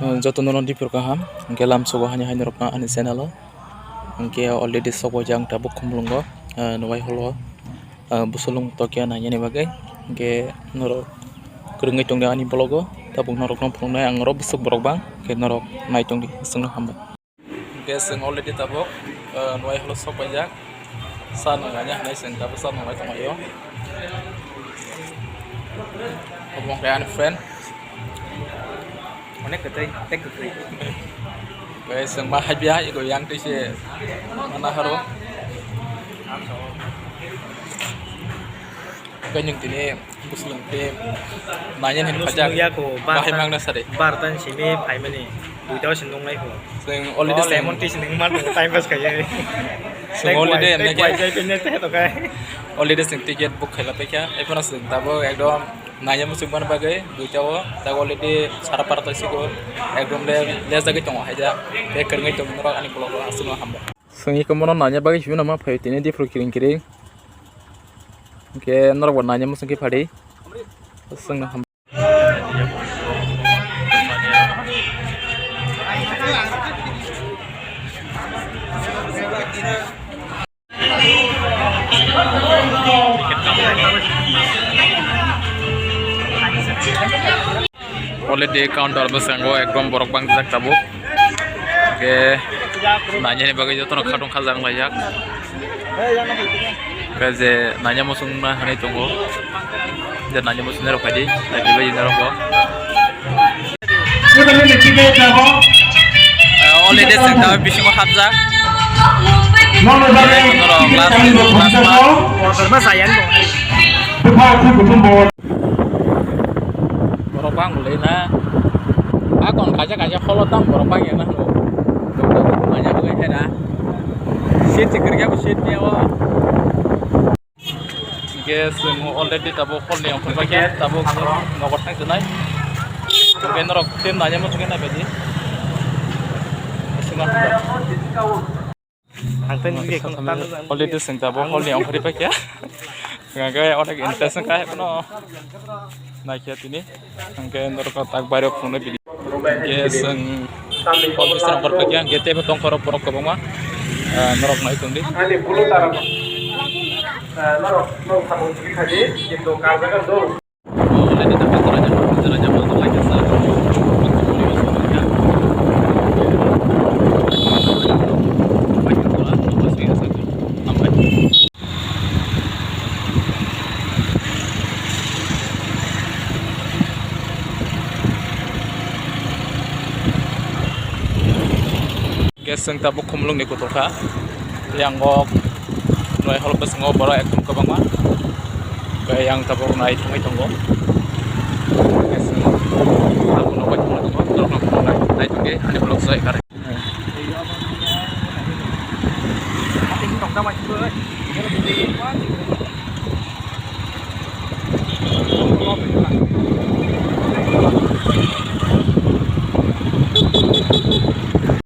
Joto nonon di perkaham, ke lam sogo hanya hanya rokna ani channel ke already sogo jang tabuk kumlungo nuai holo busulung tokia nanya ni bagai ke norok keringai tong ani bologo tabuk norok nong pungnai ang rob busuk borok bang ke norok nai tong di sung hamba ke sung already tabuk nuai holo sogo jang san nanya nai sung tabuk san nai tong ayo omong kayak friend Onek ketai, tek ketai. Guys, yang mahal biaya itu yang di sini mana harum? Kan yang ini muslim tim, nanya nih pajak. Ya ko, Bahaya mang nasari. Bartan sini pay mani. Duitau sindong lai ko. Sing holiday Lemon tea sindong man time pass kaya. Sing holiday nek jai pinne teh to kaya. Holiday sing tiket book khela pekya. Epona sing tabo ekdom nanya musim mana bagai duitau tak holiday sarapar to siko ekdom les lagi tong aja. Dia keringai tong norok ani pulau asal hamba. Sing ikomono nanya bagai sih nama pay tini di pro kiring. Oke, norok nanya musim ke padi. Sing hamba. Holiday counter bersanggo ekdom borok bang jak tabuk ke nanya ni bagai jotono kadung khazang layak kaze nanya musung na hani tunggu dan nanya musung nero kaji lagi bayi nero ko holiday sengta bising khazang Kelas sayang ko. borok bang mulai na akon kaja kalau tam borok bang ya nah lo nanya bagai hera shit kerja bu shit ni awa guys mo already tabo khol ni angkor pakai tabo nokot tang tunai kenor tim nanya mo sugena beji sunga Angten ini ko tan. already sing tabo khol ni angkor pakai ngagai otak interest kai kono naiknya ini angke norok tak baru punya bidi guys kalau bisa angkor pakai GT betong korok korok kebama norok naik tuh di Ani bulu taram. Norok kamu pergi tadi gitu kaza kan do. already tapi caranya mau lagi sah guys yang tabuk kumlung di kutoka yang ngok noy hal bes ngok baro ekdom kabangma kayak yang tabuk naik tungai tonggo guys aku nopo tonggo nopo naik tungai ada blok saya kare Tính tổng ra mạnh bơi.